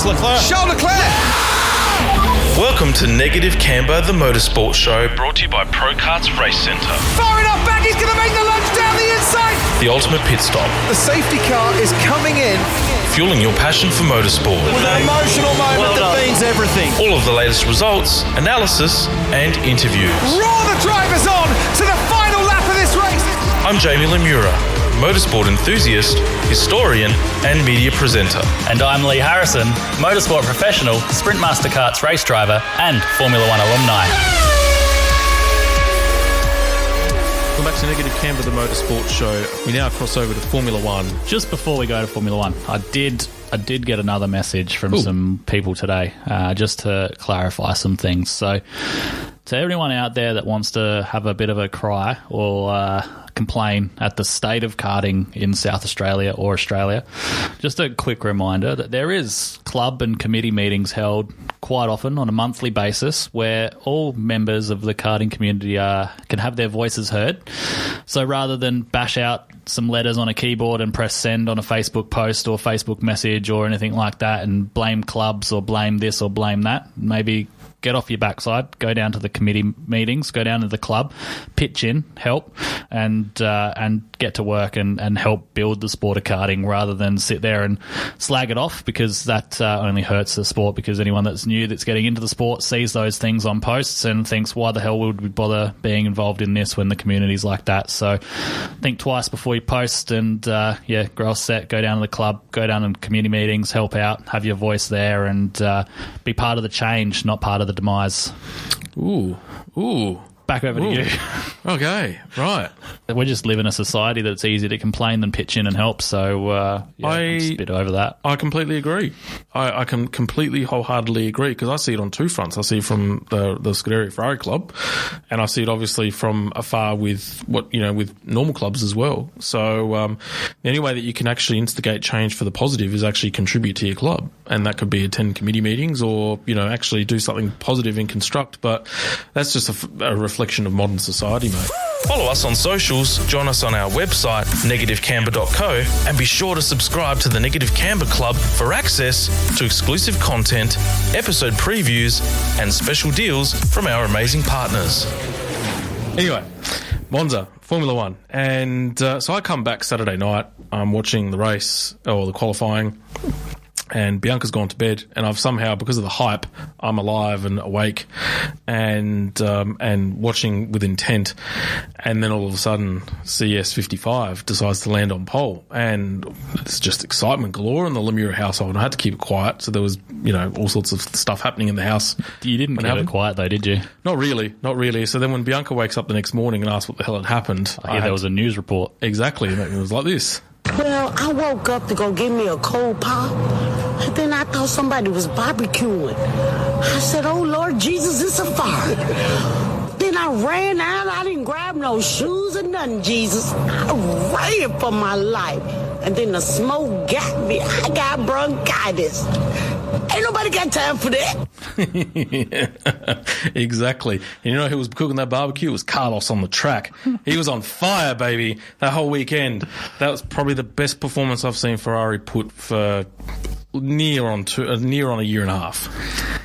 Leclerc. Charles Leclerc! Welcome to Negative Camber, the Motorsport Show, brought to you by ProKart's Race Centre. Far enough back, he's going to make the lunge down the inside. The ultimate pit stop. The safety car is coming in. Fueling your passion for motorsport. With an emotional moment that means everything. All of the latest results, analysis, and interviews. Roar the drivers on to the final lap of this race. I'm Jamie Lemura, motorsport enthusiast, historian, and media presenter. And I'm Lee Harrison, motorsport professional, Sprint Master Karts race driver, and Formula One alumni. Welcome back to Negative Camber, the Motorsport Show. We now cross over to Formula One. Just before we go to Formula One, I did get another message from some people today, just to clarify some things. So, to everyone out there that wants to have a bit of a cry or complain at the state of karting in South Australia or Australia, just a quick reminder that there is club and committee meetings held quite often on a monthly basis where all members of the karting community can have their voices heard. So rather than bash out some letters on a keyboard and press send on a Facebook post or Facebook message or anything like that and blame clubs or blame this or blame that, maybe get off your backside, go down to the committee meetings, go down to the club, pitch in, help, and get to work and help build the sport of karting rather than sit there and slag it off, because that only hurts the sport, because anyone that's new that's getting into the sport sees those things on posts and thinks, why the hell would we bother being involved in this when the community's like that? So think twice before you post and, grow a set, go down to the club, go down to community meetings, help out, have your voice there and be part of the change, not part of the demise. Ooh. Back over to you. Okay, right. We just live in a society that it's easier to complain than pitch in and help, so I'm just a bit over that. I completely agree. I can completely wholeheartedly agree, because I see it on two fronts. I see it from the Scuderia Ferrari club, and I see it obviously from afar with with normal clubs as well. So the only way that you can actually instigate change for the positive is actually contribute to your club, and that could be attend committee meetings or actually do something positive and construct. But that's just a reflection of modern society, mate. Follow us on socials, join us on our website, negativecamber.co, and be sure to subscribe to the Negative Camber Club for access to exclusive content, episode previews, and special deals from our amazing partners. Anyway, Monza, Formula One. And so I come back Saturday night, I'm watching the race, or the qualifying, and Bianca's gone to bed, and I've somehow, because of the hype, I'm alive and awake and watching with intent. And then all of a sudden, CS55 decides to land on pole, and it's just excitement galore in the Lemura household. I had to keep it quiet, so there was all sorts of stuff happening in the house. You didn't keep it quiet though, did you? Not really. So then when Bianca wakes up the next morning and asks what the hell had happened, there was a news report. Exactly, and it was like this. Well, I woke up to go get me a cold pop, and then I thought somebody was barbecuing. I said, oh, Lord Jesus, it's a fire. Then I ran out. I didn't grab no shoes or nothing, Jesus. I ran for my life. And then the smoke got me. I got bronchitis. Ain't nobody got time for that. Exactly. And who was cooking that barbecue? It was Carlos on the track. He was on fire, baby, that whole weekend. That was probably the best performance I've seen Ferrari put for near on a year and a half.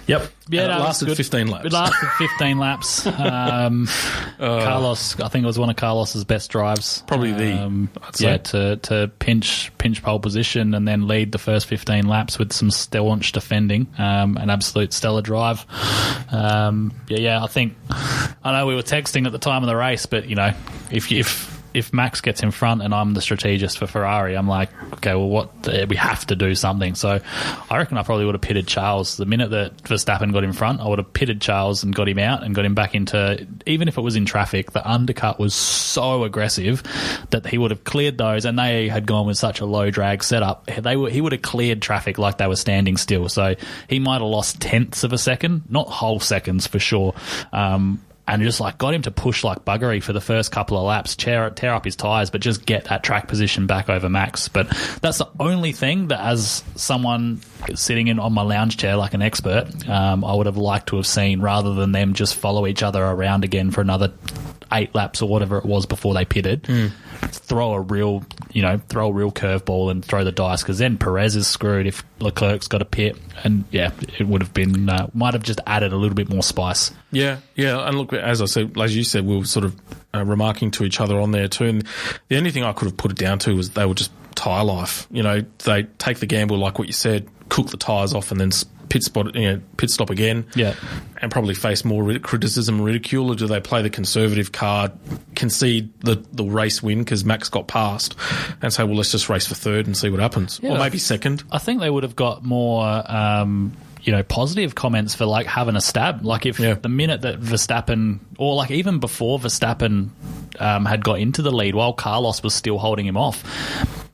Yep. Yeah, it lasted 15 laps. It lasted 15 laps. Carlos, I think it was one of Carlos's best drives. Probably I'd say. To pinch pole position and then lead the first 15 laps with some staunch defending. An absolute stellar drive. I know we were texting at the time of the race, but if Max gets in front and I'm the strategist for Ferrari, I'm like, okay, well, we have to do something. So I reckon I probably would have pitted Charles. The minute that Verstappen got in front, I would have pitted Charles and got him out and got him back into, even if it was in traffic, the undercut was so aggressive that he would have cleared those, and they had gone with such a low drag setup. He would have cleared traffic like they were standing still. So he might have lost tenths of a second, not whole seconds for sure. And just got him to push like buggery for the first couple of laps, tear up his tyres, but just get that track position back over Max. But that's the only thing that, as someone sitting in on my lounge chair like an expert, I would have liked to have seen, rather than them just follow each other around again for another 8 laps or whatever it was before they pitted, throw a real curveball and throw the dice, because then Perez is screwed if Leclerc's got a pit, and it would have been might have just added a little bit more spice. Yeah, and look, as you said, we were sort of remarking to each other on there too, and the only thing I could have put it down to was they were just tyre life. They take the gamble, like what you said, cook the tyres off, and then pit stop again, and probably face more criticism and ridicule, or do they play the conservative card, concede the race win because Max got past, and say, well, let's just race for third and see what happens, or maybe second. I think they would have got more positive comments for like having a stab, like if the minute that Verstappen, or like even before Verstappen had got into the lead while Carlos was still holding him off,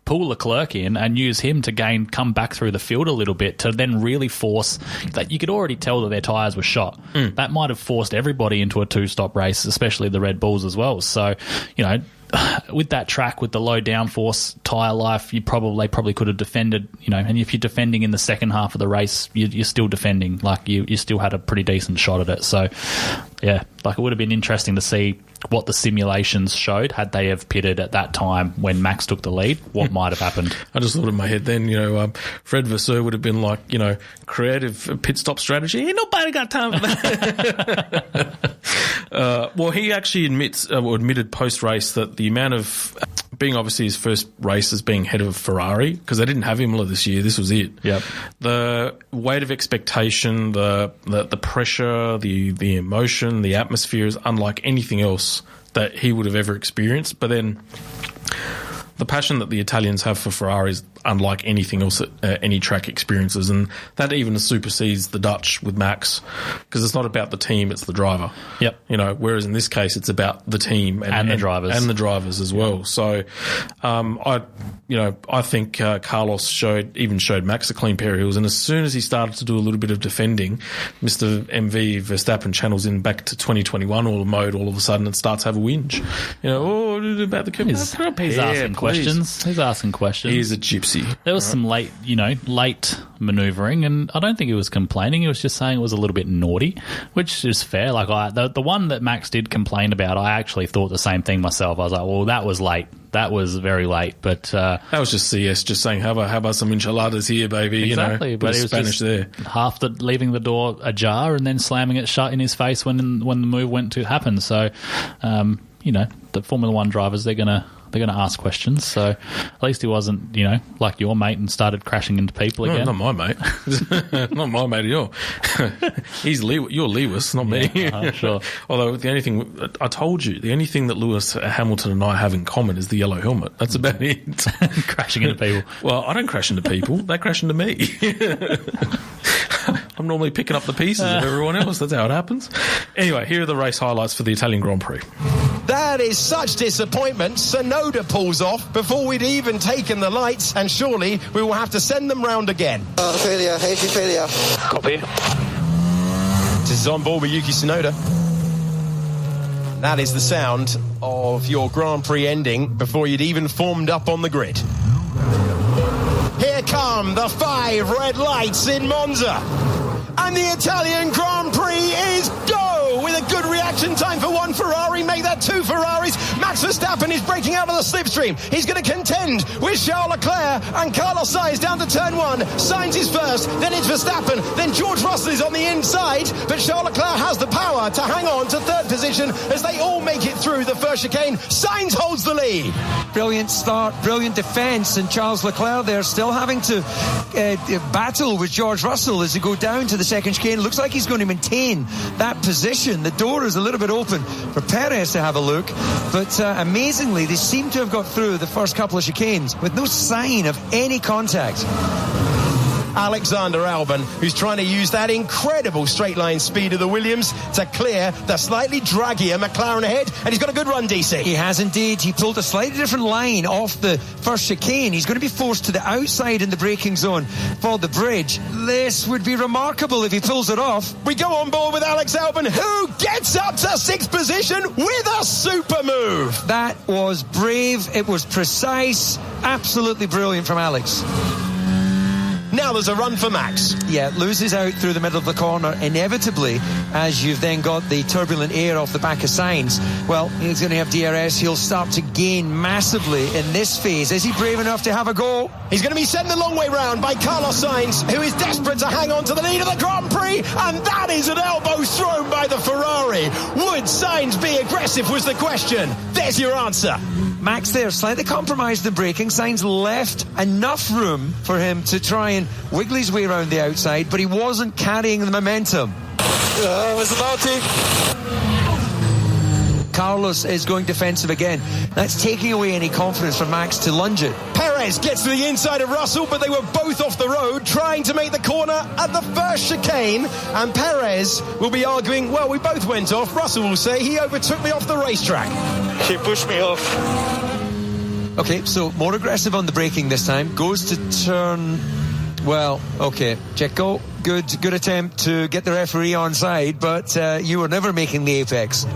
pull Leclerc in and use him to come back through the field a little bit to then really force that. You could already tell that their tyres were shot. That might have forced everybody into a 2-stop race, especially the Red Bulls as well. So, with that track, with the low downforce tyre life, they probably could have defended, and if you're defending in the second half of the race, you're still defending. Like, you still had a pretty decent shot at it. So, it would have been interesting to see what the simulations showed had they have pitted at that time when Max took the lead, what might have happened. I just thought in my head then, Fred Vasseur would have been like, creative pit stop strategy. Ain't nobody got time for that. Well, he actually admitted post-race that the amount of, being obviously his first race as being head of Ferrari, because they didn't have Imola this year, this was it. Yep. The weight of expectation, the pressure, the emotion, the atmosphere is unlike anything else that he would have ever experienced. But then the passion that the Italians have for Ferrari is unlike anything else that any track experiences, and that even supersedes the Dutch with Max, because it's not about the team, it's the driver. Yep. Whereas in this case it's about the team and the drivers as well. So I think Carlos showed Max a clean pair of heels, and as soon as he started to do a little bit of defending, Mr. MV Verstappen channels in back to 2021 mode all of a sudden and starts to have a whinge. About the he's asking questions. He's asking questions. He's a gypsy. There was some late manoeuvring, and I don't think he was complaining. He was just saying it was a little bit naughty, which is fair. Like the one that Max did complain about, I actually thought the same thing myself. I was like, well, that was late. That was very late, but that was just CS just saying, how about some enchiladas here, baby? Exactly, but it was Spanish there. Leaving the door ajar and then slamming it shut in his face when the move went to happen. So, the Formula One drivers, they're gonna ask questions. So at least he wasn't, like your mate and started crashing into people again. Not my mate. Not my mate at all. You're Lewis, not me. Sure. Although the only thing I told you, the only thing that Lewis Hamilton and I have in common is the yellow helmet. That's about it. Crashing into people. Well, I don't crash into people. They crash into me. I'm normally picking up the pieces of everyone else. That's how it happens. Anyway, here are the race highlights for the Italian Grand Prix. That is such disappointment. Sonoda pulls off before we'd even taken the lights, and surely we will have to send them round again. Failure, hasty failure. Copy. This is on board with Yuki Tsunoda. That is the sound of your Grand Prix ending before you'd even formed up on the grid. Here come the 5 red lights in Monza. And the Italian Grand Prix is go with a good reaction time for one Ferrari. Make that 2 Ferraris. Max Verstappen is breaking out of the slipstream. He's going to contend with Charles Leclerc and Carlos Sainz down to turn 1. Sainz is first, then it's Verstappen, then George Russell is on the inside, but Charles Leclerc has the power to hang on to 3rd position as they all make it through the first chicane. Sainz holds the lead. Brilliant start, brilliant defence, and Charles Leclerc there still having to battle with George Russell as they go down to the second chicane. Looks like he's going to maintain that position. The door is a little bit open for Perez to have a look, but amazingly they seem to have got through the first couple of chicanes with no sign of any contact. Alexander Albon, who's trying to use that incredible straight line speed of the Williams to clear the slightly draggier McLaren ahead, and he's got a good run, DC. He has indeed. He pulled a slightly different line off the first chicane. He's going to be forced to the outside in the braking zone for the bridge. This would be remarkable if he pulls it off. We go on board with Alex Albon, who gets up to 6th position with a super move. That was brave. It was precise. Absolutely brilliant from Alex. Now there's a run for Max. Yeah, loses out through the middle of the corner inevitably, as you've then got the turbulent air off the back of Sainz. Well, he's going to have DRS. He'll start to gain massively in this phase. Is he brave enough to have a go? He's going to be sent the long way round by Carlos Sainz, who is desperate to hang on to the lead of the Grand Prix, and that is an elbow thrown by the Ferrari. Would Sainz be aggressive was the question. There's your answer. Max there slightly compromised in braking. Sainz left enough room for him to try and wiggle his way around the outside, but he wasn't carrying the momentum. Was about to. Carlos is going defensive again. That's taking away any confidence from Max to lunge it. Perez gets to the inside of Russell, but they were both off the road trying to make the corner at the first chicane, and Perez will be arguing, well, we both went off. Russell will say he overtook me off the racetrack. He pushed me off. Okay, so more aggressive on the braking this time. Goes to turn... Well, okay, Checo, good attempt to get the referee on side, but you were never making the apex.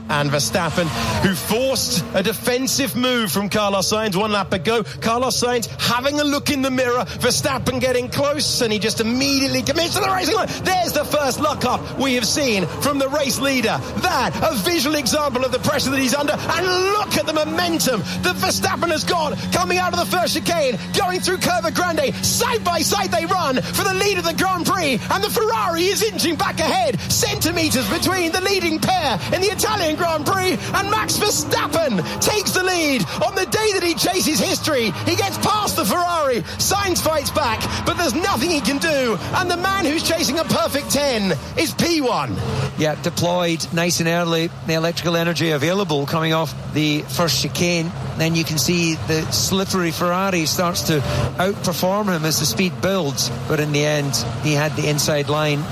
And Verstappen, who forced a defensive move from Carlos Sainz 1 lap ago. Carlos Sainz having a look in the mirror. Verstappen getting close, and he just immediately commits to the racing line. There's the first lock-up we have seen from the race leader. That, a visual example of the pressure that he's under. And look at the momentum that Verstappen has got coming out of the first chicane, going through Curva Grande. Side by side they run for the lead of the Grand Prix, and the Ferrari is inching back ahead, centimetres between the leading pair in the Italian Grand Prix, and Max Verstappen takes the lead on the day that he chases history. He gets past the Ferrari. Sainz fights back, but there's nothing he can do, and the man who's chasing a perfect 10 is P1. Yeah, deployed nice and early, the electrical energy available coming off the first chicane. Then you can see the slippery Ferrari starts to outperform him as the speed builds, but in the end he had the inside line.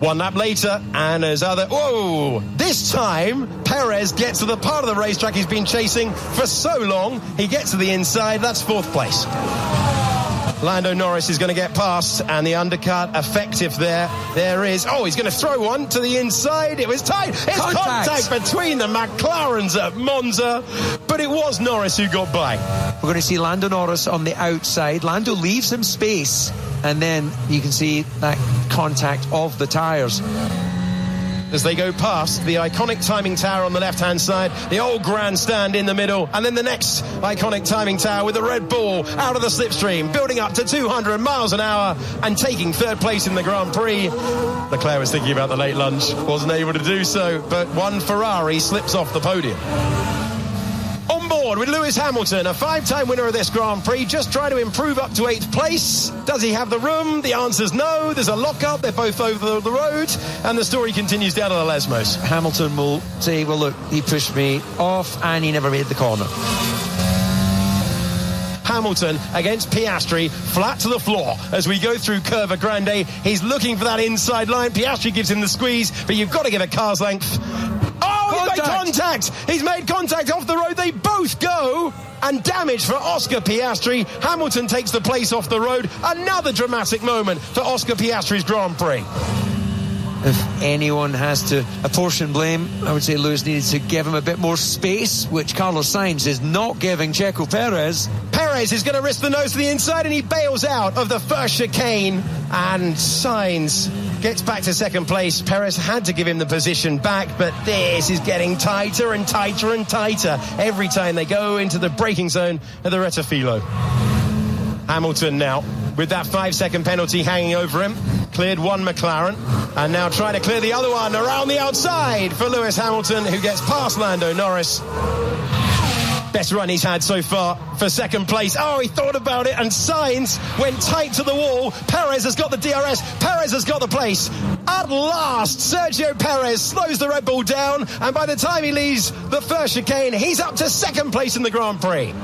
1 lap later, and as other... Whoa! This time, Perez gets to the part of the racetrack he's been chasing for so long. He gets to the inside. That's 4th place. Lando Norris is going to get past, and the undercut effective there. There is... Oh, he's going to throw one to the inside. It was tight. It's contact between the McLarens at Monza, but it was Norris who got by. We're going to see Lando Norris on the outside. Lando leaves him space, and then you can see that contact of the tyres. As they go past the iconic timing tower on the left-hand side, the old grandstand in the middle, and then the next iconic timing tower with the Red Bull out of the slipstream, building up to 200 miles an hour and taking 3rd place in the Grand Prix. Leclerc was thinking about the late lunch, wasn't able to do so, but one Ferrari slips off the podium. On board with Lewis Hamilton, a 5-time winner of this Grand Prix, just trying to improve up to 8th place. Does he have the room? The answer's no. There's a lock-up. They're both over the road, and the story continues down to the Lesmos. Hamilton will say, well, look, he pushed me off and he never made the corner. Hamilton against Piastri, flat to the floor as we go through Curva Grande. He's looking for that inside line. Piastri gives him the squeeze, but you've got to give a car's length. He's made contact off the road. They both go, and damage for Oscar Piastri. Hamilton takes the place off the road. Another dramatic moment for Oscar Piastri's Grand Prix. If anyone has to apportion blame, I would say Lewis needed to give him a bit more space, which Carlos Sainz is not giving Checo Perez. Perez is going to risk the nose to the inside, and he bails out of the first chicane, and Sainz gets back to 2nd place. Perez had to give him the position back, but this is getting tighter and tighter and tighter every time they go into the braking zone of the Rettifilo. Hamilton now, with that 5-second penalty hanging over him, cleared one McLaren, and now trying to clear the other one around the outside for Lewis Hamilton, who gets past Lando Norris. Best run he's had so far for 2nd place. Oh, he thought about it, and Sainz went tight to the wall. Perez has got the DRS. Perez has got the place. At last, Sergio Perez slows the Red Bull down, and by the time he leaves the first chicane, he's up to 2nd place in the Grand Prix.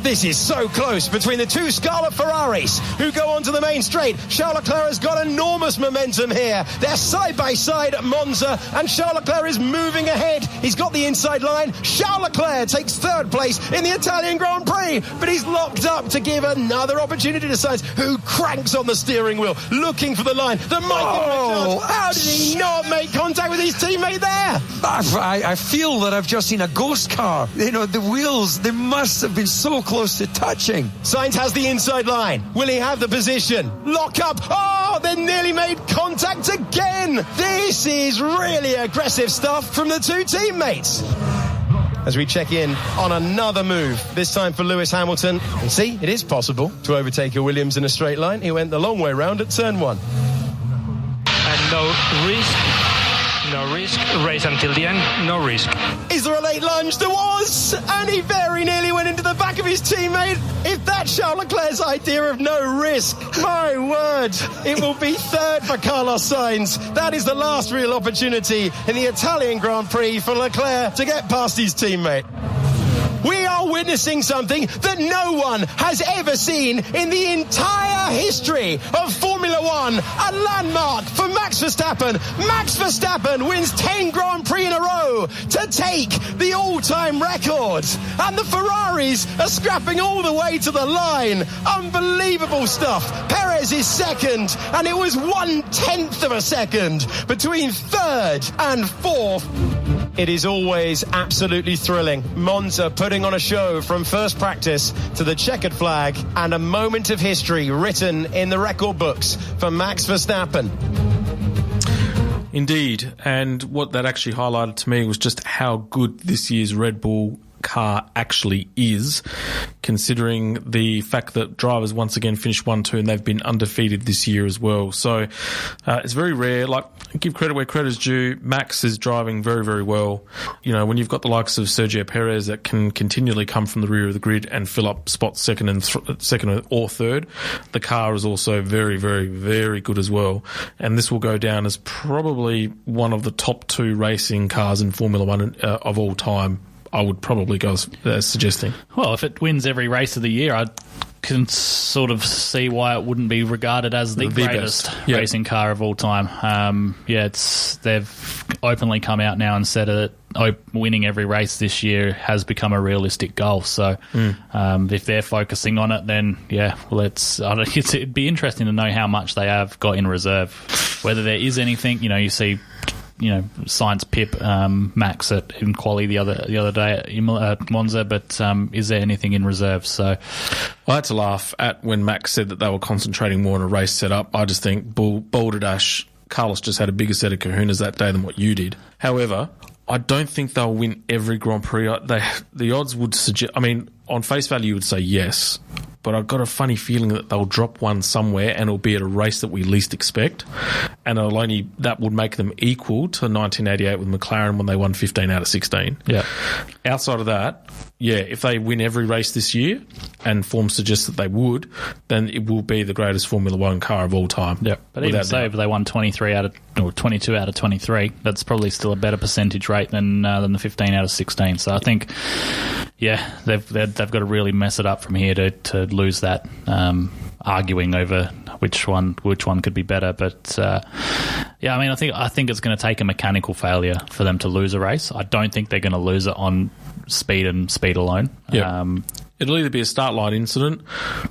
This is so close between the two Scarlet Ferraris who go onto the main straight. Charles Leclerc has got enormous momentum here. They're side by side at Monza, and Charles Leclerc is moving ahead. He's got the inside line. Charles Leclerc takes 3rd place in the Italian Grand Prix, but he's locked up to give another opportunity to Sainz, who cranks on the steering wheel, looking for the line. How did he not make contact with his teammate there? I feel that I've just seen a ghost car. You know, the wheels, they must have been so close close to touching. Sainz has the inside line. Will he have the position? Lock up. Oh, they nearly made contact again. This is really aggressive stuff from the two teammates. As we check in on another move, this time for Lewis Hamilton. And see, it is possible to overtake a Williams in a straight line. He went the long way round at turn 1. And no risk, race until the end, no risk. Is there a late lunge? There was! And he very nearly went into the back of his teammate. If that's Charles Leclerc's idea of no risk, my word, it will be third for Carlos Sainz. That is the last real opportunity in the Italian Grand Prix for Leclerc to get past his teammate. We are witnessing something that no one has ever seen in the entire history of Formula One. A landmark for Max Verstappen. Max Verstappen wins 10 Grand Prix in a row to take the all-time record. And the Ferraris are scrapping all the way to the line. Unbelievable stuff. Perez is second, and it was 1/10 of a second between third and fourth. It is always absolutely thrilling. Monza putting on a show from first practice to the checkered flag, and a moment of history written in the record books for Max Verstappen. Indeed, and what that actually highlighted to me was just how good this year's Red Bull car actually is, considering the fact that drivers once again finished 1-2 and they've been undefeated this year as well. So it's very rare. Like, give credit where credit is due. Max is driving very, very well. You know, when you've got the likes of Sergio Perez that can continually come from the rear of the grid and fill up spots second or third, the car is also very, very, very good as well. And this will go down as probably one of the top 2 racing cars in Formula One of all time. I would probably go as suggesting. Well, if it wins every race of the year, I can sort of see why it wouldn't be regarded as the greatest racing car of all time. They've openly come out now and said that winning every race this year has become a realistic goal. So if they're focusing on it, then it'd be interesting to know how much they have got in reserve. Whether there is anything, you see. Sainz pip Max in quali the other day at Monza, but is there anything in reserve? So I had to laugh at when Max said that they were concentrating more on a race setup. I just think balderdash, Carlos just had a bigger set of kahunas that day than what you did. However, I don't think they'll win every Grand Prix. The odds would suggest, on face value you would say yes, but I've got a funny feeling that they'll drop one somewhere and it'll be at a race that we least expect, and that would make them equal to 1988 with McLaren when they won 15 out of 16. Yeah. Outside of that, if they win every race this year, and form suggests that they would, then it will be the greatest Formula One car of all time. Yeah, but even so, if they won 22 out of 23, that's probably still a better percentage rate than the 15 out of 16. So I think, they've got to really mess it up from here to lose that, arguing over which one could be better. But I think it's going to take a mechanical failure for them to lose a race. I don't think they're going to lose it on speed and speed alone. Yeah. It'll either be a start line incident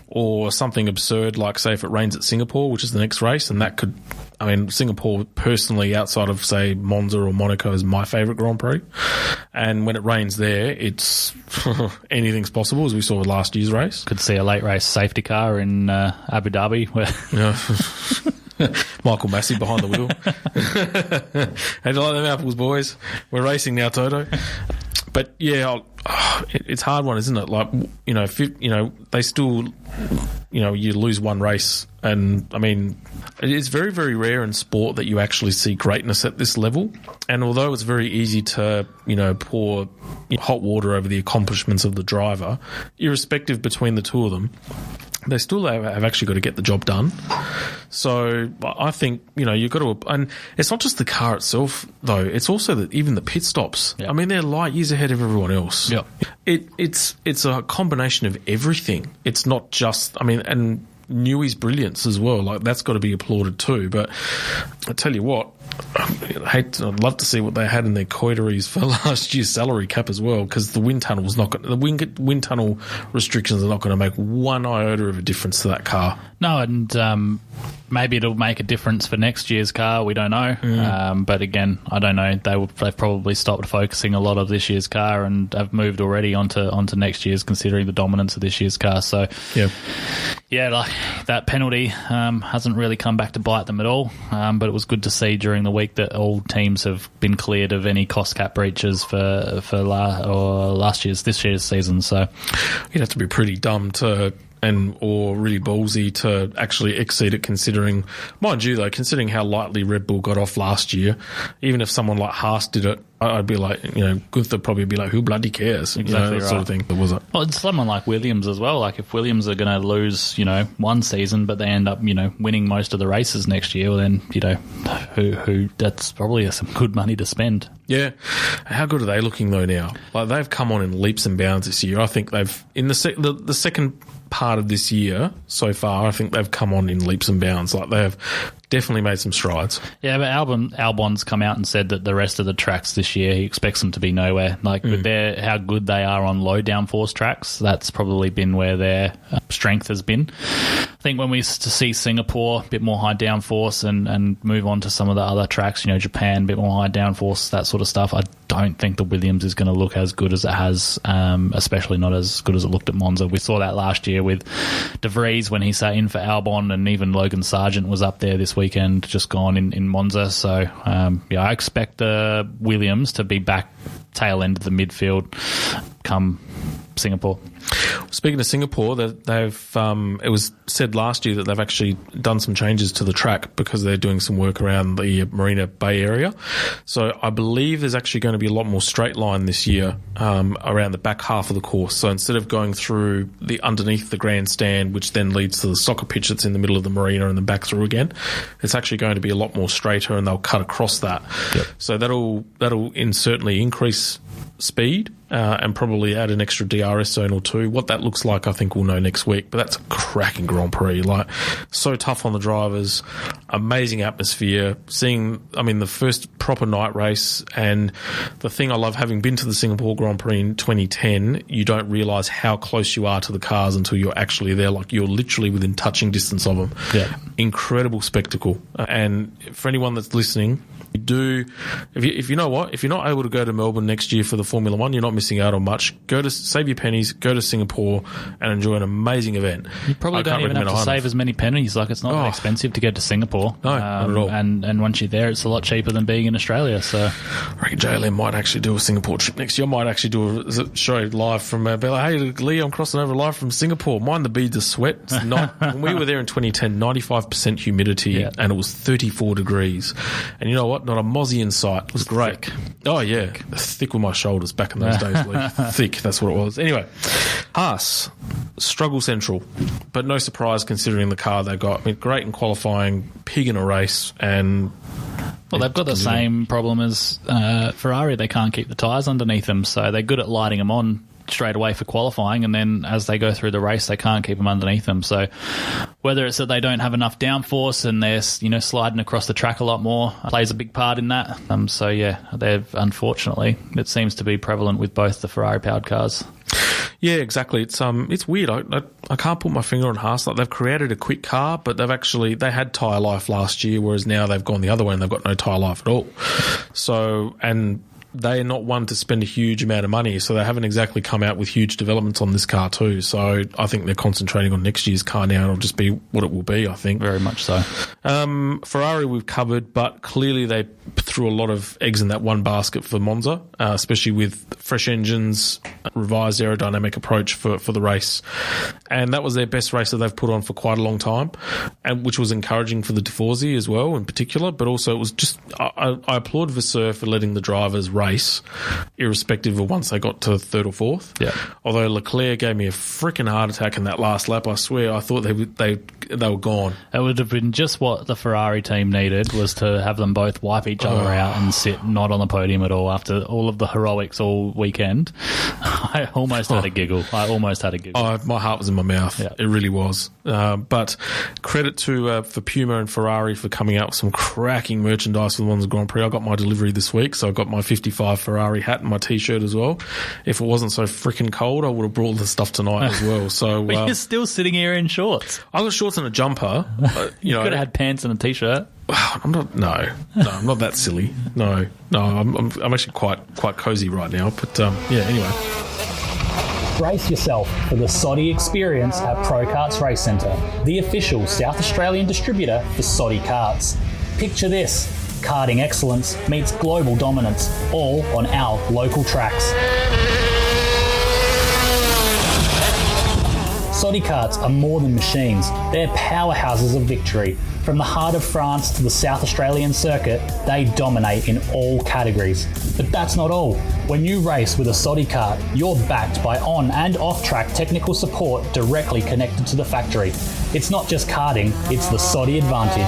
or something absurd, like, say, if it rains at Singapore, which is the next race, and that could... Singapore, personally, outside of, say, Monza or Monaco, is my favourite Grand Prix. And when it rains there, it's... anything's possible, as we saw with last year's race. Could see a late race safety car in Abu Dhabi. Michael Massey behind the wheel. Hey, do you like them apples, boys? We're racing now, Toto. But it's a hard one, isn't it? Like, they still, you lose one race, and it's very, very rare in sport that you actually see greatness at this level. And although it's very easy to, pour hot water over the accomplishments of the driver, irrespective between the two of them, they still have actually got to get the job done. So I think, you've got to... And it's not just the car itself, though. It's also even the pit stops. Yep. They're light years ahead of everyone else. Yep. It's a combination of everything. It's not just... and Newey's brilliance as well. Like, that's got to be applauded too. But I tell you what, I'd love to see what they had in their coteries for last year's salary cap as well, because the wind tunnel wind tunnel restrictions are not going to make one iota of a difference to that car. No, and maybe it'll make a difference for next year's car. We don't know. But again, I don't know. They've probably stopped focusing a lot of this year's car and have moved already onto next year's, considering the dominance of this year's car. So, like that penalty hasn't really come back to bite them at all. But it was good to see during the week that all teams have been cleared of any cost cap breaches for this year's season. So you'd have to be pretty dumb or really ballsy to actually exceed it, considering how lightly Red Bull got off last year. Even if someone like Haas did it, I'd be like, Gunther would probably be like, who bloody cares? Exactly that sort of thing. Was it? Well, it's someone like Williams as well. Like, if Williams are going to lose, one season, but they end up, winning most of the races next year, well, then, who that's probably some good money to spend. Yeah. How good are they looking though now? Like, they've come on in leaps and bounds this year. I think they've, in the second part of this year so far, I think they've come on in leaps and bounds. Like, they have definitely made some strides. Yeah, but Albon's come out and said that the rest of the tracks this year, he expects them to be nowhere. Like, with how good they are on low downforce tracks, that's probably been where their strength has been. I think when we see Singapore, a bit more high downforce, and move on to some of the other tracks, Japan, a bit more high downforce, that sort of stuff, I don't think the Williams is going to look as good as it has, especially not as good as it looked at Monza. We saw that last year with De Vries when he sat in for Albon, and even Logan Sargent was up there this weekend, just gone in Monza. So, I expect the Williams to be back tail end of the midfield come Singapore. Speaking of Singapore, they've it was said last year that they've actually done some changes to the track because they're doing some work around the Marina Bay area. So I believe there's actually going to be a lot more straight line this year around the back half of the course. So instead of going through the underneath the grandstand, which then leads to the soccer pitch that's in the middle of the marina and then back through again, it's actually going to be a lot more straighter, and they'll cut across that. Yep. So that'll certainly increase speed and probably add an extra DRS zone or two. What that looks like, I think we'll know next week, but that's a cracking Grand Prix. Like, so tough on the drivers, amazing atmosphere, the first proper night race. And the thing I love, having been to the Singapore Grand Prix in 2010, you don't realise how close you are to the cars until you're actually there. Like, you're literally within touching distance of them. Yeah. Incredible spectacle. And for anyone that's listening, if you're not able to go to Melbourne next year for the Formula One, you're not missing out on much. Save your pennies, go to Singapore and enjoy an amazing event. You probably don't even have to save as many pennies. Like, it's not that expensive to get to Singapore. No, not at all. And once you're there, it's a lot cheaper than being in Australia. So I reckon JLM might actually do a Singapore trip next year. I might actually do a show live from be like, hey Lee, I'm crossing over live from Singapore. Mind the beads of sweat. It's not, when we were there in 2010, 95% humidity, and it was 34 degrees. And you know what? Not a mozzie in sight. It was great. Thick. Oh yeah, thick with my shoulders back in those days. Lee. Thick, that's what it was. Anyway, Haas, struggle central, but no surprise considering the car they got. I mean, great in qualifying, pig in a race, and well, they've got the same problem as Ferrari. They can't keep the tyres underneath them, so they're good at lighting them on straight away for qualifying, and then as they go through the race, they can't keep them underneath them. So whether it's that they don't have enough downforce and they're sliding across the track a lot more, plays a big part in that. They've unfortunately, it seems to be prevalent with both the Ferrari powered cars. Yeah, exactly. It's weird. I can't put my finger on Haas. Like, they've created a quick car, but they had tyre life last year, whereas now they've gone the other way and they've got no tyre life at all. So, and they're not one to spend a huge amount of money, so they haven't exactly come out with huge developments on this car too. So I think they're concentrating on next year's car now, and it'll just be what it will be, I think. Very much so. Ferrari we've covered, but clearly they threw a lot of eggs in that one basket for Monza, especially with fresh engines, revised aerodynamic approach for the race. And that was their best race that they've put on for quite a long time, and which was encouraging for the Tifosi as well in particular, but also it was just, I applaud Vasseur for letting the drivers race, irrespective of once they got to third or fourth. Yeah. Although Leclerc gave me a freaking heart attack in that last lap, I swear, I thought they were gone. It would have been just what the Ferrari team needed, was to have them both wipe each other out and sit not on the podium at all after all of the heroics all weekend. I almost had a giggle. My heart was in my mouth. Yeah. It really was. But credit to for Puma and Ferrari for coming out with some cracking merchandise for the Monza Grand Prix. I got my delivery this week, so I got my 55 Ferrari hat and my T-shirt as well. If it wasn't so freaking cold, I would have brought the stuff tonight as well. So but you're still sitting here in shorts. I got shorts and a jumper. You could have had pants and a T-shirt. I'm not that silly. No, I'm actually quite cozy right now. But anyway. Brace yourself for the Soddy experience at Pro Karts Race Centre, the official South Australian distributor for Soddy karts. Picture this: karting excellence meets global dominance, all on our local tracks. Soddy karts are more than machines, they're powerhouses of victory. From the heart of France to the South Australian circuit, they dominate in all categories. But that's not all. When you race with a Soddy kart, you're backed by on and off-track technical support directly connected to the factory. It's not just karting, it's the Soddy advantage.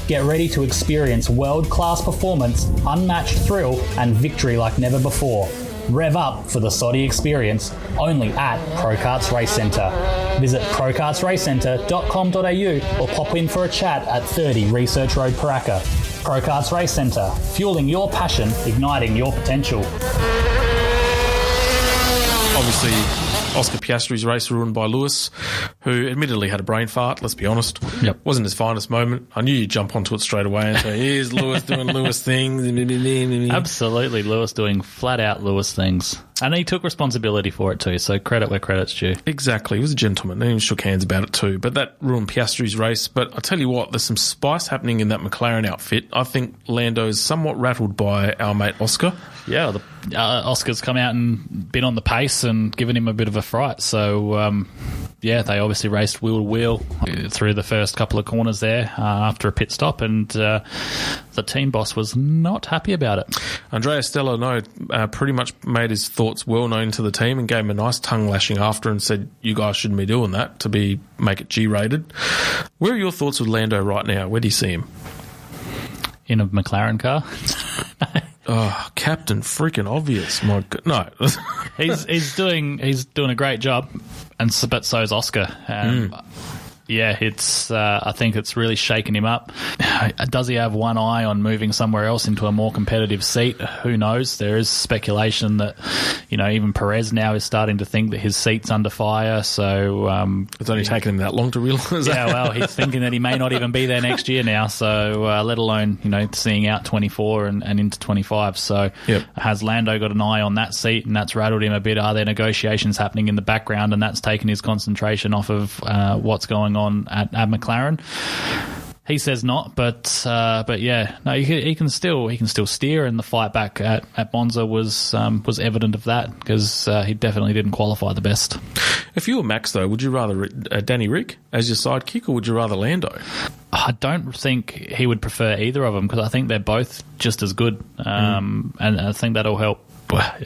Get ready to experience world-class performance, unmatched thrill, and victory like never before. Rev up for the Soddy experience, only at Pro Karts Race Centre. Visit prokartsracecentre.com.au or pop in for a chat at 30 Research Road, Paraka. Pro Karts Race Centre, fueling your passion, igniting your potential. Obviously, Oscar Piastri's race ruined by Lewis, who admittedly had a brain fart, let's be honest. Yep. Wasn't his finest moment. I knew you'd jump onto it straight away and say, here's Lewis doing Lewis things. Absolutely, Lewis doing flat-out Lewis things. And he took responsibility for it too, so credit where credit's due. Exactly. He was a gentleman. And he shook hands about it too. But that ruined Piastri's race. But I tell you what, there's some spice happening in that McLaren outfit. I think Lando's somewhat rattled by our mate Oscar. Yeah, Oscar's come out and been on the pace and given him a bit of a fright. So, they obviously raced wheel to wheel through the first couple of corners there after a pit stop, and the team boss was not happy about it. Andrea Stella pretty much made his thoughts well known to the team and gave him a nice tongue lashing after and said, you guys shouldn't be doing that to make it G-rated. Where are your thoughts with Lando right now? Where do you see him? In a McLaren car? Oh, Captain freaking obvious. My God. No. he's doing a great job, but so is Oscar. Yeah, it's. I think it's really shaken him up. Does he have one eye on moving somewhere else into a more competitive seat? Who knows? There is speculation that, even Perez now is starting to think that his seat's under fire. So it's only taken him that long to realise that. Yeah, well, he's thinking that he may not even be there next year now. So let alone seeing out 24 and into 25. So has Lando got an eye on that seat, and that's rattled him a bit? Are there negotiations happening in the background, and that's taken his concentration off of what's going on at McLaren? He says not, but yeah, no, he can still steer, and the fight back at Monza was evident of that, because he definitely didn't qualify the best. If you were Max, though, would you rather Danny Rick as your sidekick, or would you rather Lando? I don't think he would prefer either of them, because I think they're both just as good, and I think that'll help.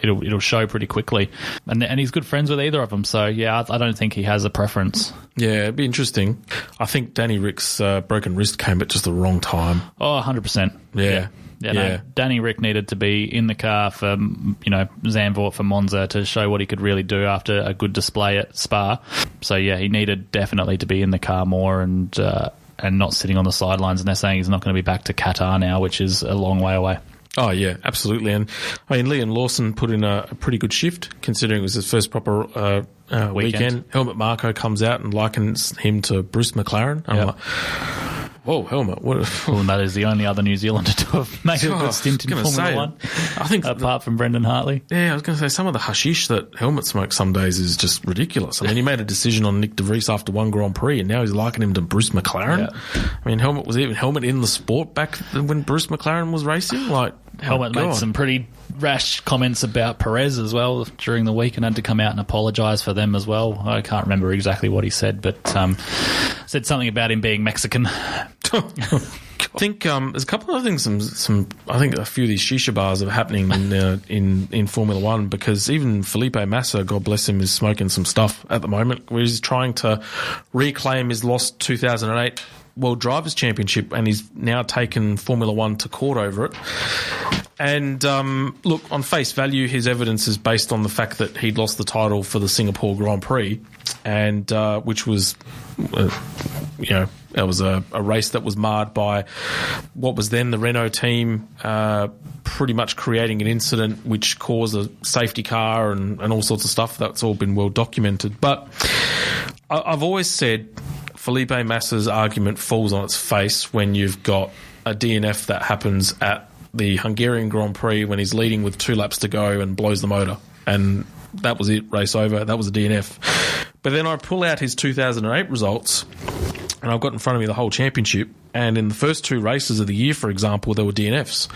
It'll show pretty quickly, and he's good friends with either of them. So yeah, I don't think he has a preference. Yeah, it'd be interesting. I think Danny Rick's broken wrist came at just the wrong time. Oh, 100%. Yeah. No, Danny Rick needed to be in the car for Zandvoort for Monza to show what he could really do after a good display at Spa. So yeah, he needed definitely to be in the car more and not sitting on the sidelines. And they're saying he's not going to be back to Qatar now, which is a long way away. Oh, yeah, absolutely. And I mean, Liam Lawson put in a pretty good shift, considering it was his first proper weekend. Helmut Marko comes out and likens him to Bruce McLaren. I'm like, whoa, Helmut. Well, that is the only other New Zealander to have made a good stint in Formula One, I think, apart from Brendan Hartley. Yeah, I was going to say, some of the hashish that Helmut smokes some days is just ridiculous. I mean, he made a decision on Nick de Vries after one Grand Prix, and now he's likening him to Bruce McLaren. Yeah. I mean, was Helmut in the sport back when Bruce McLaren was racing? Helmut made some pretty rash comments about Perez as well during the week and had to come out and apologise for them as well. I can't remember exactly what he said, but said something about him being Mexican. I think there's a couple of things. I think a few of these shisha bars are happening in Formula One, because even Felipe Massa, God bless him, is smoking some stuff at the moment, where he's trying to reclaim his lost 2008 World Drivers' Championship, and he's now taken Formula One to court over it. And look, on face value, his evidence is based on the fact that he'd lost the title for the Singapore Grand Prix, and which was, it was a race that was marred by what was then the Renault team pretty much creating an incident which caused a safety car and all sorts of stuff. That's all been well documented. But I've always said Felipe Massa's argument falls on its face when you've got a DNF that happens at the Hungarian Grand Prix when he's leading with 2 laps to go and blows the motor. And that was it, race over. That was a DNF. But then I pull out his 2008 results, and I've got in front of me the whole championship. And in the first 2 races of the year, for example, there were DNFs.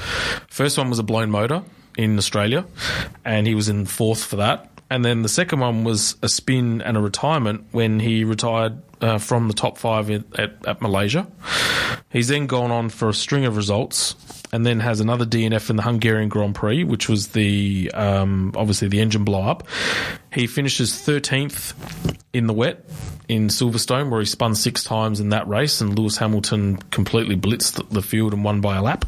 First one was a blown motor in Australia, and he was in 4th for that. And then the second one was a spin and a retirement when he retired from the top 5 at Malaysia. He's then gone on for a string of results, and then has another DNF in the Hungarian Grand Prix, which was the obviously the engine blow up. He finishes 13th in the wet in Silverstone, where he spun 6 times in that race, and Lewis Hamilton completely blitzed the field and won by a lap.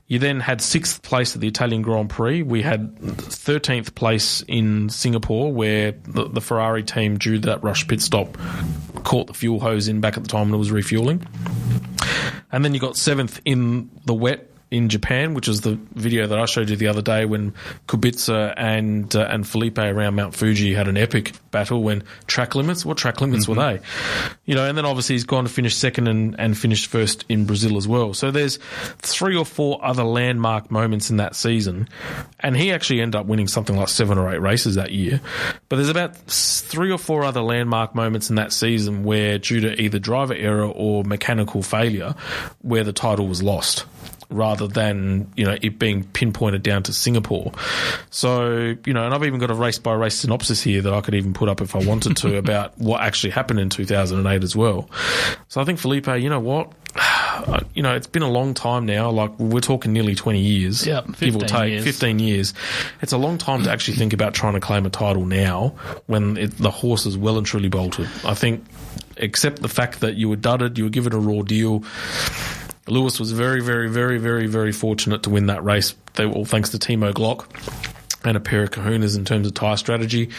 You then had 6th place at the Italian Grand Prix. We had 13th place in Singapore, where the Ferrari team, due to that rush pit stop, caught the fuel hose in back at the time when it was refueling. And then you got 7th in the wet in Japan, which is the video that I showed you the other day when Kubica and Felipe around Mount Fuji had an epic battle when track limits. What track limits were they? And then obviously he's gone to finish 2nd and finished 1st in Brazil as well. So there's 3 or 4 other landmark moments in that season, and he actually ended up winning something like 7 or 8 races that year. But there's about 3 or 4 other landmark moments in that season where, due to either driver error or mechanical failure, where the title was lost, rather than, it being pinpointed down to Singapore. So, and I've even got a race-by-race synopsis here that I could even put up if I wanted to about what actually happened in 2008 as well. So I think, Felipe, you know what? It's been a long time now. Like, we're talking nearly 20 years, give or take, years. 15 years. It's a long time to actually think about trying to claim a title now when the horse is well and truly bolted. I think, except the fact that you were dudded, you were given a raw deal. Lewis was very, very, very, very, very fortunate to win that race. They were all thanks to Timo Glock and a pair of kahunas in terms of tyre strategy.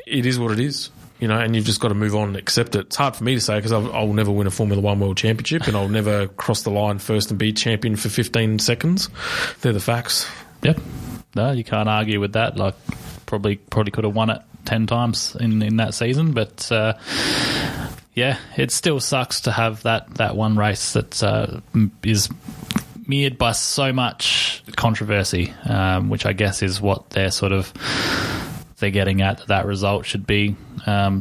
It is what it is, and you've just got to move on and accept it. It's hard for me to say because I'll never win a Formula One World Championship, and I'll never cross the line first and be champion for 15 seconds. They're the facts. Yep. No, you can't argue with that. Like, probably could have won it 10 times in that season, but yeah, it still sucks to have that one race that is mirrored by so much controversy, which I guess is what they're getting at. That result should be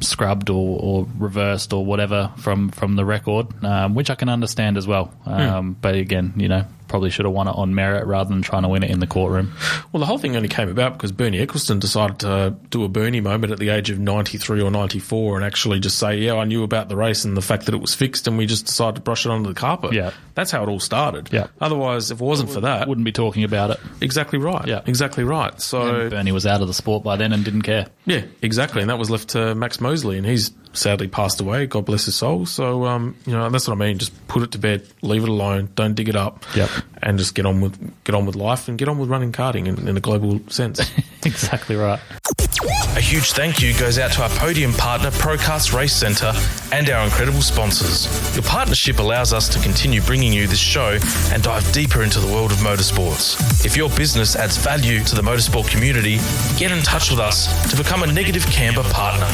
scrubbed or reversed or whatever from the record, which I can understand as well. But again, probably should have won it on merit rather than trying to win it in the courtroom. Well, the whole thing only came about because Bernie Ecclestone decided to do a Bernie moment at the age of 93 or 94 and actually just say, yeah, I knew about the race and the fact that it was fixed, and we just decided to brush it under the carpet. Yeah. That's how it all started. Yeah. Otherwise, if it wasn't for that, wouldn't be talking about it. Exactly right. Yeah. Exactly right. So and Bernie was out of the sport by then and didn't care. Yeah, exactly. And that was left to Max Mosley, and he's sadly passed away. God bless his soul. So, that's what I mean. Just put it to bed, leave it alone, don't dig it up, and just get on with life and get on with running karting in a global sense. Exactly right. A huge thank you goes out to our podium partner, Procast Race Centre, and our incredible sponsors. Your partnership allows us to continue bringing you this show and dive deeper into the world of motorsports. If your business adds value to the motorsport community, get in touch with us to become a Negative Camber partner.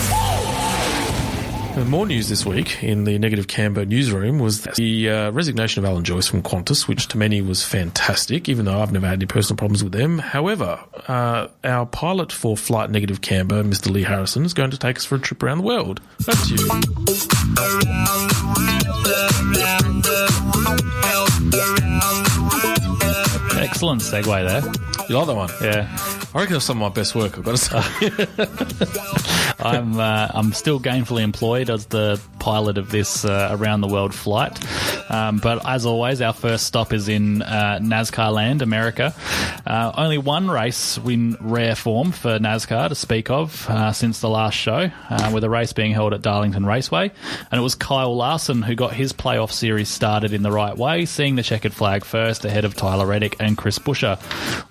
More news this week in the Negative Camber newsroom was the resignation of Alan Joyce from Qantas, which to many was fantastic, even though I've never had any personal problems with them. However, our pilot for Flight Negative Camber, Mr. Lee Harrison, is going to take us for a trip around the world. Back to you. Excellent segue there. You like that one? Yeah. I reckon that's some of my best work, I've got to say. I'm still gainfully employed as the pilot of this around the world flight. But as always, our first stop is in NASCAR land, America. Only one race in rare form for NASCAR to speak of since the last show, with a race being held at Darlington Raceway. And it was Kyle Larson who got his playoff series started in the right way, seeing the checkered flag first ahead of Tyler Reddick and Chris Buescher.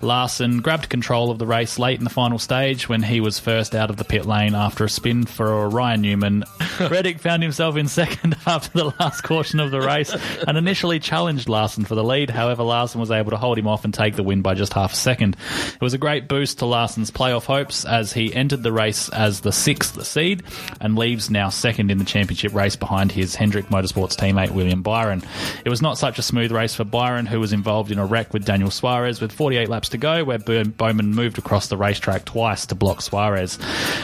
Larson grabbed control of the race late in the final stage when he was first out of the pit lane after a spin for Ryan Newman. Reddick found himself in second after the last caution of the race and initially challenged Larson for the lead. However, Larson was able to hold him off and take the win by just half a second. It was a great boost to Larson's playoff hopes as he entered the race as the 6th seed and leaves now second in the championship race behind his Hendrick Motorsports teammate William Byron. It was not such a smooth race for Byron, who was involved in a wreck with Daniel Suarez with 48 laps to go, where Bowman moved across the racetrack twice to block Suarez.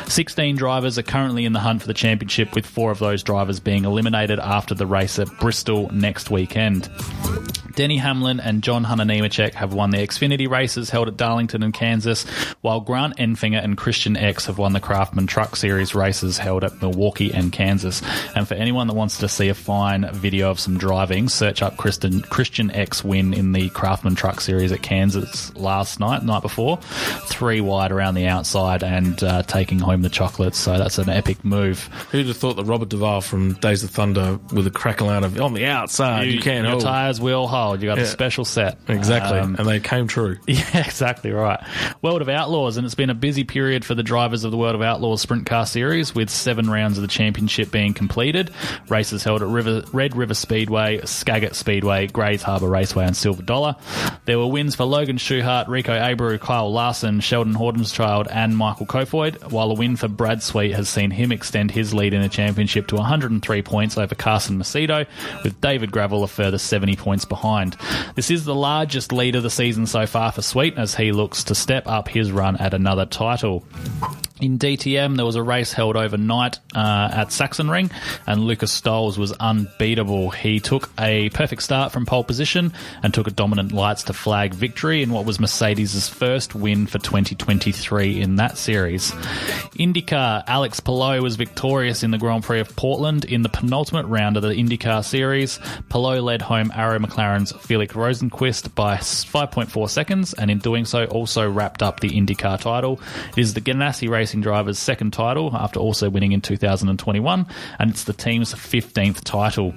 16 drivers are currently in the hunt for the championship, with 4 of those drivers being eliminated after the race at Bristol next weekend. Denny Hamlin and John Hunter Nemechek have won the Xfinity races held at Darlington and Kansas, while Grant Enfinger and Christian X have won the Craftsman Truck Series races held at Milwaukee and Kansas. And for anyone that wants to see a fine video of some driving, search up Christian X win in the Craftsman Truck Series at Kansas night before, 3 wide around the outside and taking home the chocolates. So that's an epic move. Who'd have thought that Robert Duvall from Days of Thunder with a crackle out of on the outside, you can't your hold. tyres will hold. You got a special set. Exactly. And they came true. Yeah, exactly right. World of Outlaws, and it's been a busy period for the drivers of the World of Outlaws Sprint Car Series, with 7 rounds of the championship being completed. Races held at Red River Speedway, Skagit Speedway, Grays Harbour Raceway and Silver Dollar. There were wins for Logan Schuchart, Rico Abreu, Kyle Larson, Sheldon Hordenschildt and Michael Kofoid, while a win for Brad Sweet has seen him extend his lead in the championship to 103 points over Carson Macedo, with David Gravel a further 70 points behind. This is the largest lead of the season so far for Sweet, as he looks to step up his run at another title. In DTM, there was a race held overnight at Sachsenring, and Lucas Stoles was unbeatable. He took a perfect start from pole position and took a dominant lights to flag victory in what was Mercedes' first win for 2023 in that series. IndyCar, Alex Palou was victorious in the Grand Prix of Portland in the penultimate round of the IndyCar series. Palou led home Arrow McLaren's Felix Rosenqvist by 5.4 seconds, and in doing so also wrapped up the IndyCar title. It is the Ganassi Racing driver's second title after also winning in 2021, and it's the team's 15th title.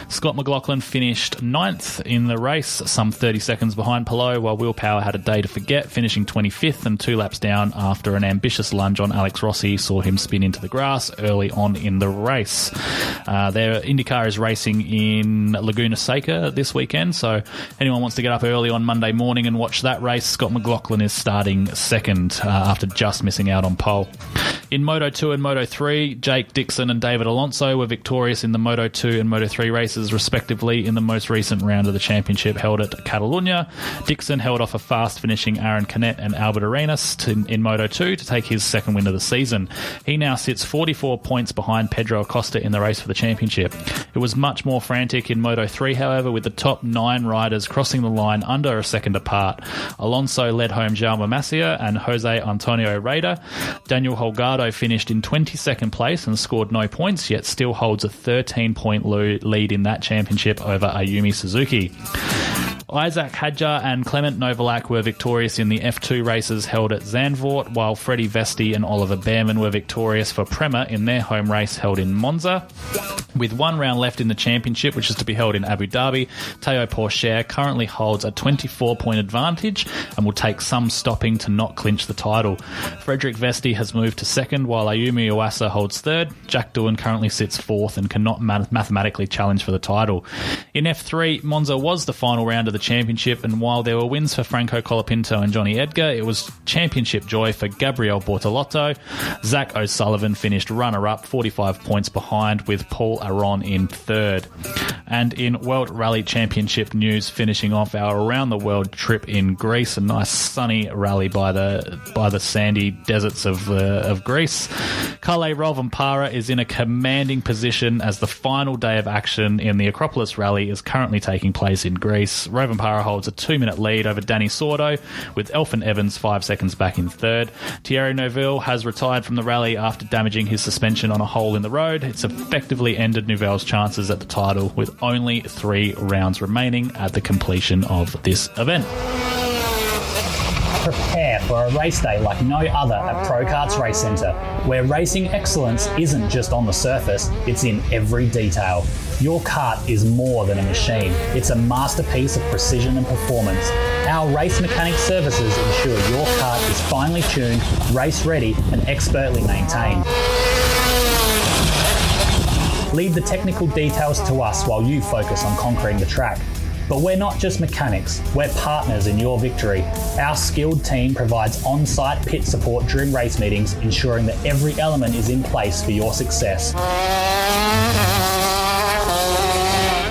Scott McLaughlin finished 9th in the race, some 30 seconds behind Palou, while Will Power had a day to forget, finishing 25th and 2 laps down after an ambitious lunge on Alex Rossi saw him spin into the grass early on in the race. Their IndyCar is racing in Laguna Seca this weekend, so anyone wants to get up early on Monday morning and watch that race, Scott McLaughlin is starting second after just missing out on pole. In Moto2 and Moto3, Jake Dixon and David Alonso were victorious in the Moto2 and Moto3 races respectively in the most recent round of the championship held at Catalunya. Dixon held off a fast finishing Aaron Canet and Albert Arenas in Moto2 to take his second win of the season. He now sits 44 points behind Pedro Acosta in the race for the championship. It was much more frantic in Moto3, however, with the top 9 riders crossing the line under a second apart. Alonso led home Jaume Masia and Jose Antonio Reyda. Daniel Holgado finished in 22nd place and scored no points, yet still holds a 13-point lead in that championship over Ayumi Suzuki. Isaac Hadjar and Clement Novalak were victorious in the F2 races held at Zandvoort, while Freddie Vesti and Oliver Behrman were victorious for Prema in their home race held in Monza. With 1 round left in the championship, which is to be held in Abu Dhabi, Théo Pourchaire currently holds a 24-point advantage and will take some stopping to not clinch the title. Frederick Vesti has moved to second, while Ayumi Iwasa holds third. Jack Doohan currently sits fourth and cannot mathematically challenge for the title. In F3, Monza was the final round of the championship, and while there were wins for Franco Colapinto and Johnny Edgar, it was championship joy for Gabriel Bortolotto. Zach O'Sullivan finished runner-up, 45 points behind, with Paul Aron in third. And in World Rally Championship news, finishing off our around the world trip in Greece, a nice sunny rally by the sandy deserts of Greece. Kalle Rovanpera is in a commanding position as the final day of action in the Acropolis Rally is currently taking place in Greece. Rovanpera holds a 2-minute lead over Danny Sordo, with Elfyn Evans 5 seconds back in third. Thierry Neuville has retired from the rally after damaging his suspension on a hole in the road. It's effectively ended Neuville's chances at the title, with only 3 rounds remaining at the completion of this event. Prepare for a race day like no other at Pro Karts Race Centre, where racing excellence isn't just on the surface, it's in every detail. Your kart is more than a machine. It's a masterpiece of precision and performance. Our race mechanic services ensure your kart is finely tuned, race ready, and expertly maintained. Leave the technical details to us while you focus on conquering the track. But we're not just mechanics, we're partners in your victory. Our skilled team provides on-site pit support during race meetings, ensuring that every element is in place for your success.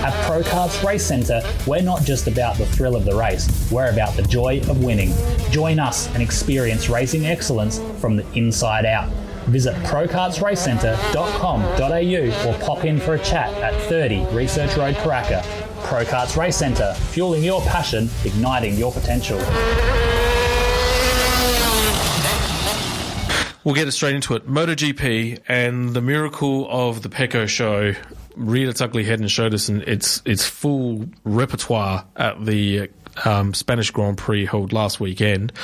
At Pro Karts Race Centre, we're not just about the thrill of the race, we're about the joy of winning. Join us and experience racing excellence from the inside out. Visit prokartsracecentre.com.au or pop in for a chat at 30 Research Road, Karaka. Pro Karts Race Centre, fueling your passion, igniting your potential. We'll get straight into it. MotoGP and the miracle of the Pecco show reared its ugly head and showed us its full repertoire at the Spanish Grand Prix held last weekend.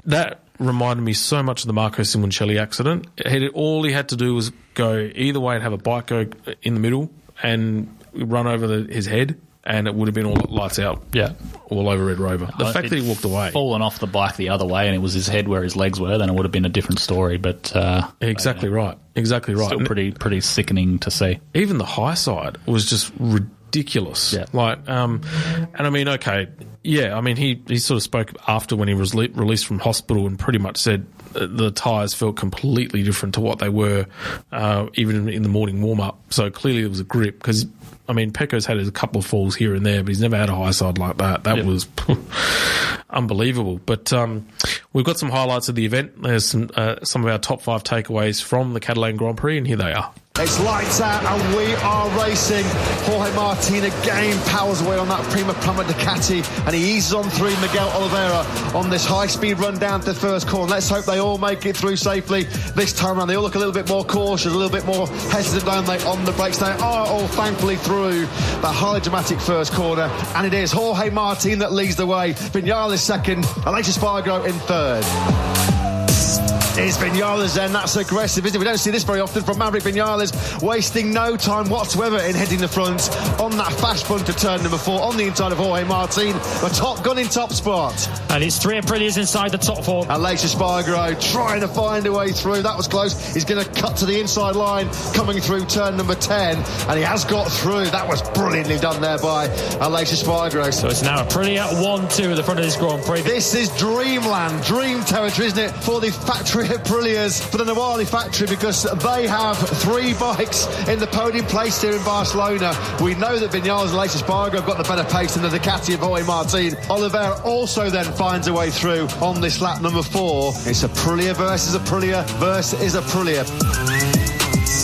That reminded me so much of the Marco Simoncelli accident. All he had to do was go either way and have a bike go in the middle and run over his head, and it would have been all lights out. Yeah. All over Red Rover. The fact that he walked away. Fallen off the bike the other way and it was his head where his legs were, then it would have been a different story. But Exactly right. Still pretty sickening to see. Even the high side was just ridiculous. Yeah. And I mean, okay, yeah, I mean, he sort of spoke after when he was released from hospital and pretty much said the tyres felt completely different to what they were even in the morning warm-up. So clearly it was a grip because, I mean, Pecco's had a couple of falls here and there, but he's never had a high side like that. That was unbelievable. But we've got some highlights of the event. There's some of our top 5 takeaways from the Catalan Grand Prix, and here they are. It's lights out and we are racing. Jorge Martin again powers away on that Prima Plummer Ducati and he eases on through Miguel Oliveira on this high-speed run down to the first corner. Let's hope they all make it through safely this time around. They all look a little bit more cautious, a little bit more hesitant, don't they, on the brakes. They are all thankfully through that highly dramatic first corner, and it is Jorge Martin that leads the way. Vinales second, Aleix Espargaro in third. It's Vinales then, that's aggressive, isn't it? We don't see this very often from Maverick Vinales, wasting no time whatsoever in heading the front on that fast front to turn number 4 on the inside of Jorge Martin, the top gun in top spot. And it's 3 Aprilias inside the top 4. Aleix Espargaro trying to find a way through. That was close. He's going to cut to the inside line, coming through turn number 10, and he has got through. That was brilliantly done there by Aleix Espargaro. So it's now Aprilia 1-2 at the front of this Grand Prix. This is dreamland, dream territory, isn't it, for the factory Aprilias, for the Nawali factory, because they have 3 bikes in the podium place here in Barcelona. We know that Vinales and Aleix Espargaro have got the better pace than the Ducati of Jorge Martin. Oliveira also then finds a way through on this lap number 4. It's Aprilia versus Aprilia versus Aprilia.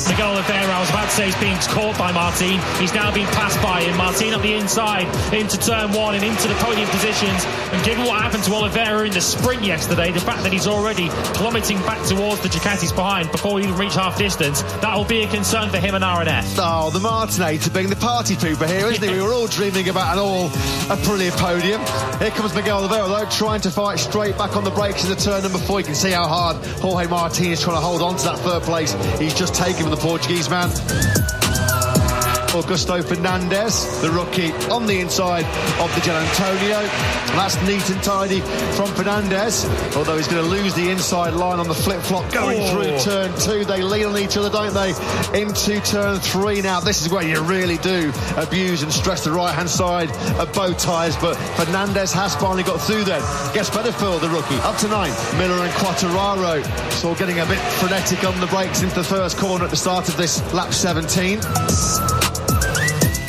Miguel Oliveira, I was about to say, he's being caught by Martin. He's now being passed by him. Martin up the inside into turn 1 and into the podium positions. And given what happened to Oliveira in the sprint yesterday, the fact that he's already plummeting back towards the Ducatis behind before he even reached half distance, that will be a concern for him and RNF. Oh, the Martinator being the party pooper here, isn't he? We were all dreaming about an all Aprilia podium. Here comes Miguel Oliveira, though, trying to fight straight back on the brakes in the turn number 4. You can see how hard Jorge Martin is trying to hold on to that third place. He's just taken from the Portuguese man. Augusto Fernandez, the rookie, on the inside of the Gian Antonio. That's neat and tidy from Fernandez, although he's going to lose the inside line on the flip-flop going through turn 2. They lean on each other, don't they, into turn 3. Now, this is where you really do abuse and stress the right-hand side of both tyres, but Fernandez has finally got through then. Gets Betterfield, the rookie, up to 9. Miller and Quartararo, so getting a bit frenetic on the brakes into the first corner at the start of this lap 17.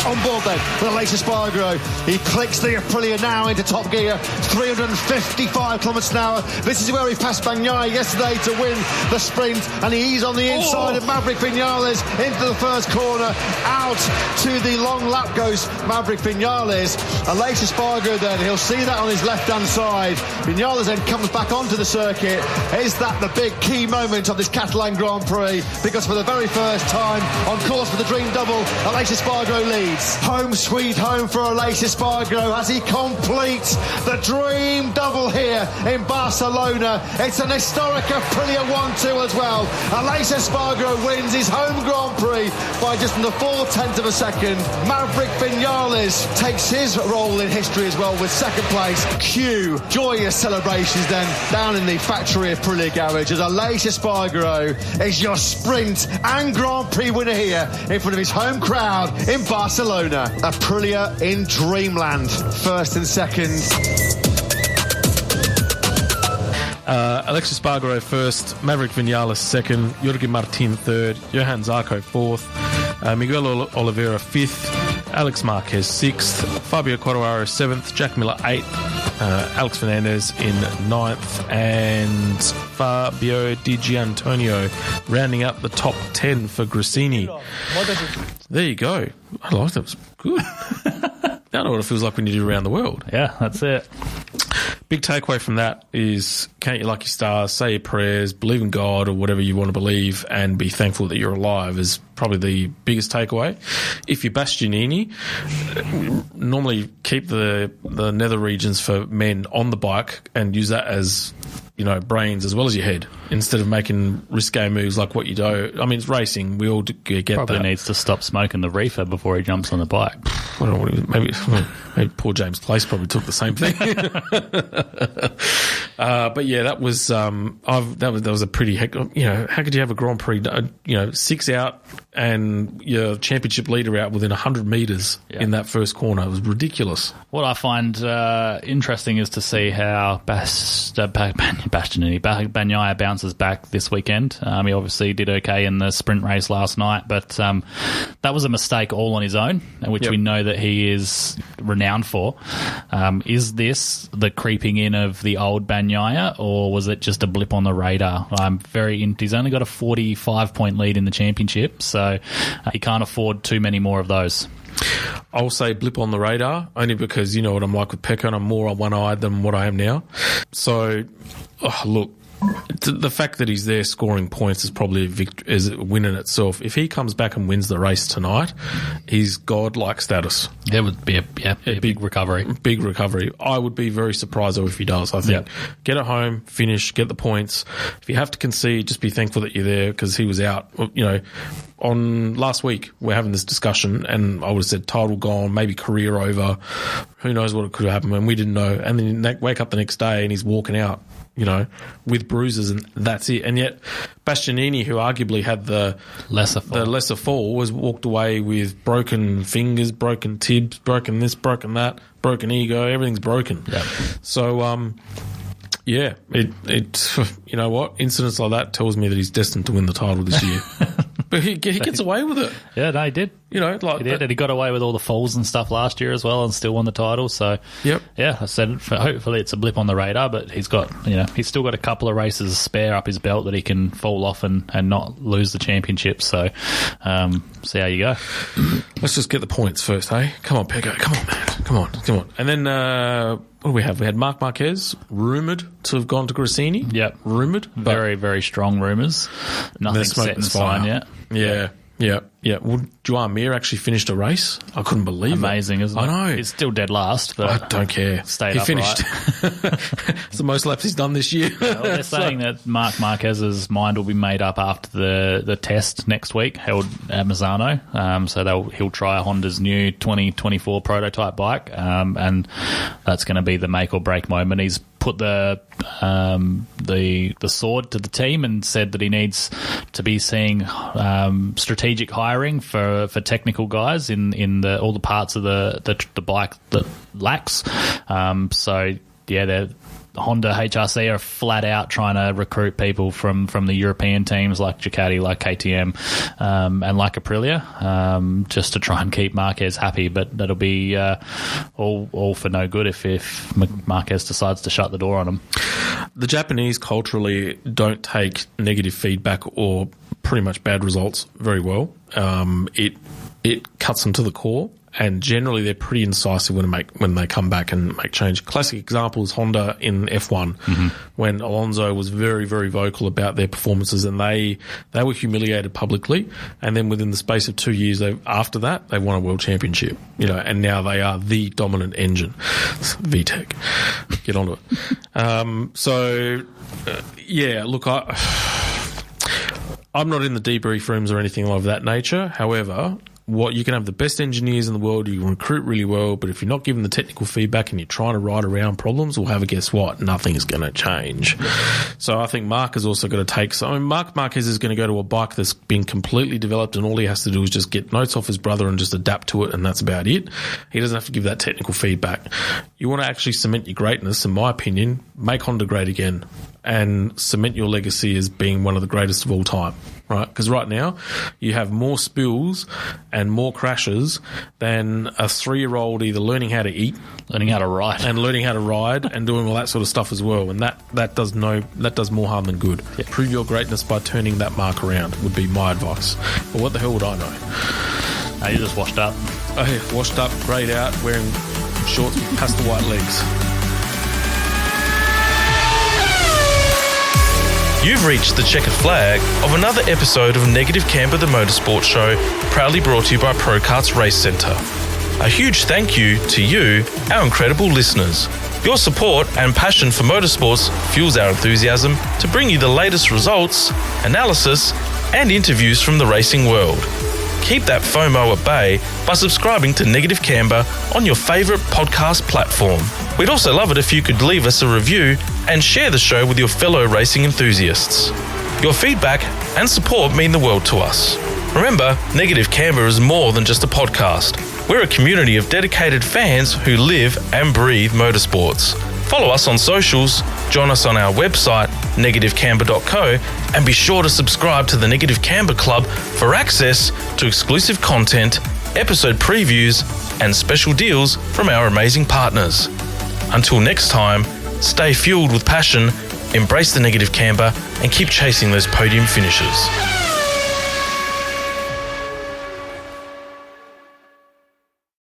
on board then with Aleix Espargaro. He clicks the Aprilia now into top gear, 355 kilometres an hour. This is where he passed Bagnaia yesterday to win the sprint, and he's on the inside of Maverick Viñales into the first corner. Out to the long lap goes Maverick Viñales. Aleix Espargaro then, he'll see that on his left-hand side. Viñales then comes back onto the circuit. Is that the big key moment of this Catalan Grand Prix? Because for the very first time on course for the Dream Double, Aleix Espargaro leads. Home sweet home for Aleix Espargaro as he completes the Dream Double here in Barcelona. It's an historic Aprilia 1-2 as well. Aleix Espargaro wins his home Grand Prix by just under 0.4 of a second. Maverick Viñales takes his role in history as well with second place. Cue joyous celebrations then down in the factory Aprilia garage as Aleix Espargaro is your sprint and Grand Prix winner here in front of his home crowd in Barcelona. Aprilia in dreamland, first and second. Aleix Espargaro first, Maverick Viñales second, Jorge Martin third, Johan Zarco fourth, Miguel Oliveira fifth, Alex Marquez sixth, Fabio Quartararo seventh, Jack Miller eighth, Alex Fernandez in ninth, and Fabio Di Gianantonio rounding up the top 10 for Gresini. There you go. I like that. It was good. I know what it feels like when you do around the world. Yeah, that's it. Big takeaway from that is count your lucky stars, say your prayers, believe in God or whatever you want to believe, and be thankful that you're alive is probably the biggest takeaway. If you're Bastianini, normally keep the nether regions for men on the bike and use that as, brains as well as your head instead of making risque moves like what you do. I mean, it's racing. We all get Probably that. needs to stop smoking the reefer before he jumps on the bike. I don't know what he was, maybe poor James Place probably took the same thing. But yeah, that was that was a pretty heck. How could you have a Grand Prix? 6 out and your championship leader out within 100 metres in that first corner. It was ridiculous. What I find interesting is to see how Bagnaia bounces back this weekend. He obviously did okay in the sprint race last night, but that was a mistake all on his own, which we know that he is renowned for. Is this the creeping in of the old Bagnaia, or was it just a blip on the radar? He's only got a 45-point lead in the championship, so he can't afford too many more of those. I'll say blip on the radar, only because you know what I'm like with Pecco, and I'm more one-eyed than what I am now. So, look, the fact that he's there scoring points is probably is a win in itself. If he comes back and wins the race tonight, he's godlike status. It would be a big recovery. Big recovery. I would be very surprised though if he does. I think get it home, finish, get the points. If you have to concede, just be thankful that you're there because he was out. On last week, we're having this discussion, and I would have said title gone, maybe career over. Who knows what could have happened, and we didn't know. And then you wake up the next day and he's walking out, with bruises, and that's it. And yet, Bastianini, who arguably had the lesser fall, was walked away with broken fingers, broken tibs, broken this, broken that, broken ego. Everything's broken. Yeah. So, it you know what? Incidents like that tells me that he's destined to win the title this year. But he gets away with it. Yeah, no, he did. He did, and he got away with all the falls and stuff last year as well, and still won the title. So, I said hopefully it's a blip on the radar, but he's got, he's still got a couple of races spare up his belt that he can fall off and not lose the championship. So, see how you go. Let's just get the points first, hey? Come on, Pecco. Come on, man. Come on. And then, what do we have? We had Marc Marquez, rumoured to have gone to Gresini. Yep. Rumoured. Very, very strong rumours. Nothing set in stone yet. Yeah. Well, Joan Mir actually finished a race. I couldn't believe it. Amazing, isn't it? I know. He's still dead last, but I don't care. He finished. It's the most laps he's done this year. Well, they're saying that Marc Marquez's mind will be made up after the test next week held at Misano. So he'll try Honda's new 2024 prototype bike, and that's going to be the make or break moment. He's put the sword to the team and said that he needs to be seeing strategic hiring for technical guys in all the parts of the bike that lacks. So Honda HRC are flat out trying to recruit people from the European teams like Ducati, like KTM, and like Aprilia, just to try and keep Marquez happy. But that'll be all for no good if Marquez decides to shut the door on him. The Japanese culturally don't take negative feedback or pretty much bad results very well. It cuts them to the core. And generally, they're pretty incisive when they come back and make change. Classic example is Honda in F1, when Alonso was very, very vocal about their performances, and they were humiliated publicly. And then within the space of 2 years after that, they won a world championship. And now they are the dominant engine. VTEC, get onto it. Look, I'm not in the debrief rooms or anything of that nature. However, you can have the best engineers in the world, you can recruit really well, but if you're not given the technical feedback and you're trying to ride around problems, guess what? Nothing's going to change. So I think Mark has also got to take... Mark Marquez is going to go to a bike that's been completely developed, and all he has to do is just get notes off his brother and just adapt to it, and that's about it. He doesn't have to give that technical feedback. You want to actually cement your greatness, in my opinion, make Honda great again and cement your legacy as being one of the greatest of all time. Right, because right now you have more spills and more crashes than a 3-year-old either learning how to eat, learning how to ride, and doing all that sort of stuff as well. And that does more harm than good. Yeah. Prove your greatness by turning that mark around would be my advice. But what the hell would I know? You just washed up. Oh, yeah, washed up, greyed out, wearing shorts past the white legs. You've reached the checkered flag of another episode of Negative Camber the Motorsport Show, proudly brought to you by ProKarts Race Centre. A huge thank you to you, our incredible listeners. Your support and passion for motorsports fuels our enthusiasm to bring you the latest results, analysis, and interviews from the racing world. Keep that FOMO at bay by subscribing to Negative Camber on your favourite podcast platform. We'd also love it if you could leave us a review and share the show with your fellow racing enthusiasts. Your feedback and support mean the world to us. Remember, Negative Camber is more than just a podcast. We're a community of dedicated fans who live and breathe motorsports. Follow us on socials, join us on our website, negativecamber.co, and be sure to subscribe to the Negative Camber Club for access to exclusive content, episode previews, and special deals from our amazing partners. Until next time, stay fueled with passion, embrace the Negative Camber, and keep chasing those podium finishes.